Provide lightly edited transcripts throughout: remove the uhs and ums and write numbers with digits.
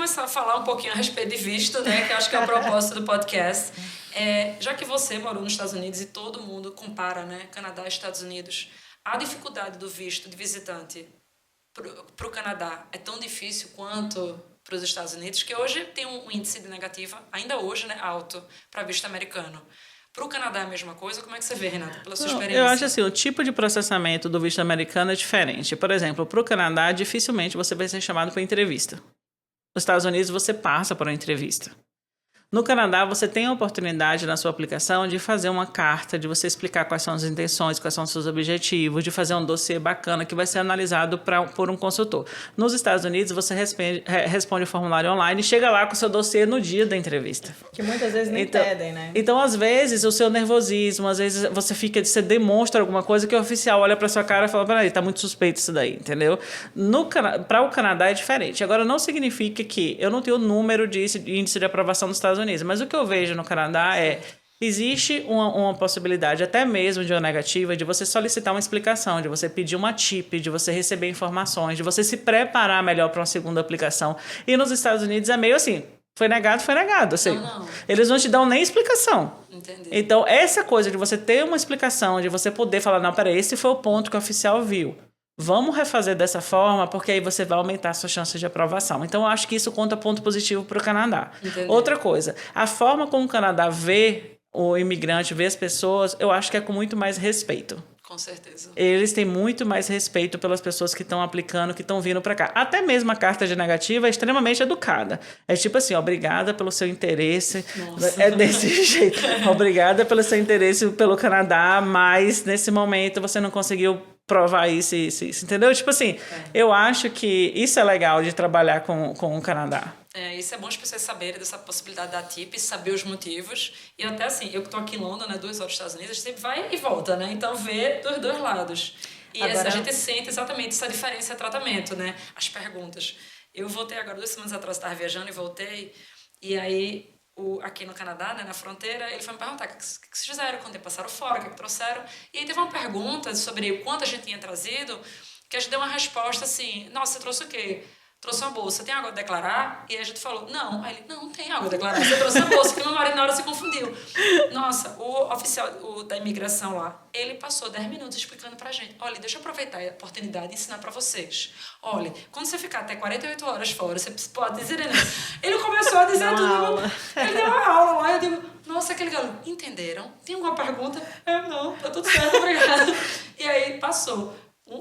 começar a falar um pouquinho a respeito de visto, né? Que eu acho que é o propósito do podcast. Já que você morou nos Estados Unidos e todo mundo compara, né? Canadá e Estados Unidos, a dificuldade do visto de visitante para o Canadá é tão difícil quanto para os Estados Unidos, que hoje tem um índice de negativa, ainda hoje, né, alto, para visto americano. Para o Canadá é a mesma coisa? Como é que você vê, Renata, pela sua experiência? Eu acho assim, o tipo de processamento do visto americano é diferente. Por exemplo, para o Canadá, dificilmente você vai ser chamado para entrevista. Nos Estados Unidos, você passa por uma entrevista. No Canadá, você tem a oportunidade na sua aplicação de fazer uma carta, de você explicar quais são as intenções, quais são os seus objetivos, de fazer um dossiê bacana que vai ser analisado por um consultor. Nos Estados Unidos, você responde o formulário online e chega lá com o seu dossiê no dia da entrevista. Que muitas vezes nem pedem, né? Então, às vezes, o seu nervosismo, às vezes você demonstra alguma coisa que o oficial olha para sua cara e fala, peraí, tá muito suspeito isso daí, entendeu? Para o Canadá é diferente. Agora, não significa que eu não tenho o número de índice de aprovação nos Estados Unidos, mas o que eu vejo no Canadá existe uma possibilidade, até mesmo de uma negativa, de você solicitar uma explicação, de você pedir uma tip, de você receber informações, de você se preparar melhor para uma segunda aplicação. E nos Estados Unidos é meio assim, foi negado. Assim, não. Eles não te dão nem explicação. Entendi. Então, essa coisa de você ter uma explicação, de você poder falar, não, peraí, esse foi o ponto que o oficial viu. Vamos refazer dessa forma, porque aí você vai aumentar a sua chance de aprovação. Então, eu acho que isso conta ponto positivo para o Canadá. Entendi. Outra coisa, a forma como o Canadá vê o imigrante, vê as pessoas, eu acho que é com muito mais respeito. Com certeza. Eles têm muito mais respeito pelas pessoas que estão aplicando, que estão vindo para cá. Até mesmo a carta de negativa é extremamente educada. É tipo assim, obrigada pelo seu interesse. Nossa. É desse jeito. Obrigada pelo seu interesse pelo Canadá, mas nesse momento você não conseguiu provar isso, entendeu? Tipo assim, eu acho que isso é legal de trabalhar com o Canadá. Isso é bom as pessoas saberem dessa possibilidade da TIP, saber os motivos. E até assim, eu que estou aqui em Londres, né, 2 horas dos Estados Unidos, a gente sempre vai e volta, né? Então vê dos dois lados. E agora, a gente sente exatamente essa diferença de tratamento, né? As perguntas. Eu voltei agora 2 semanas atrás, estava viajando e voltei. E aí, aqui no Canadá, né, na fronteira, ele foi me perguntar o que vocês fizeram, quando passaram fora, o que trouxeram. E aí teve uma pergunta sobre o quanto a gente tinha trazido, que a gente deu uma resposta assim, nossa, você trouxe o quê? Trouxe uma bolsa, tem água a declarar? E a gente falou, não. Aí ele, não tem água a declarar. Você trouxe a bolsa, que meu marido na hora se confundiu. Nossa, o oficial da imigração lá, ele passou 10 minutos explicando pra gente. Olha, deixa eu aproveitar a oportunidade e ensinar pra vocês. Olha, quando você ficar até 48 horas fora, você pode dizer, né? Ele começou a dizer tudo. Ele deu uma aula lá, eu digo, nossa, aquele garoto, entenderam? Tem alguma pergunta? Não, tá tudo certo, obrigado. E aí, passou.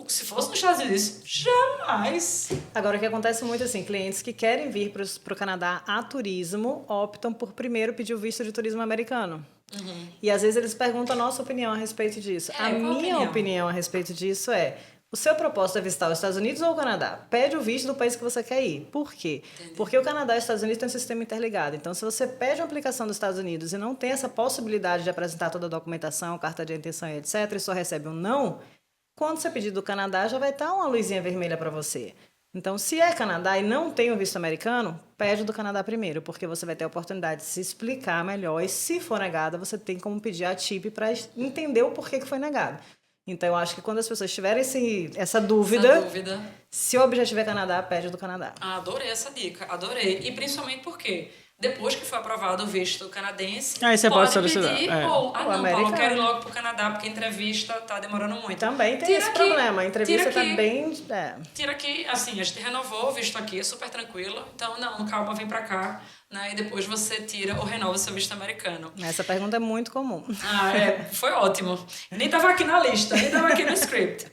Se fosse nos Estados Unidos, jamais. Agora, o que acontece muito assim, clientes que querem vir para o Canadá a turismo optam por primeiro pedir o visto de turismo americano. Uhum. E às vezes eles perguntam a nossa opinião a respeito disso. A minha opinião a respeito disso é: o seu propósito é visitar os Estados Unidos ou o Canadá? Pede o visto do país que você quer ir. Por quê? Entendi. Porque o Canadá e os Estados Unidos têm um sistema interligado. Então, se você pede uma aplicação dos Estados Unidos e não tem essa possibilidade de apresentar toda a documentação, carta de intenção e etc., e só recebe um não, quando você pedir do Canadá, já vai estar uma luzinha vermelha para você. Então, se é Canadá e não tem o visto americano, pede do Canadá primeiro, porque você vai ter a oportunidade de se explicar melhor. E se for negada, você tem como pedir a TIP para entender o porquê que foi negado. Então, eu acho que quando as pessoas tiverem essa dúvida, se o objetivo é Canadá, pede do Canadá. Adorei essa dica, adorei. E principalmente porque depois que foi aprovado o visto canadense, aí você pode solicitar. pedir, não, Paulo, eu quero ir logo pro Canadá, porque a entrevista tá demorando muito. Também tem esse problema, a entrevista tá bem... Tira aqui, assim, a gente renovou o visto aqui, é super tranquilo. Então, não, calma, vem pra cá. Né? E depois você tira ou renova o seu visto americano. Essa pergunta é muito comum. Foi ótimo. Nem tava aqui na lista, nem tava aqui no script.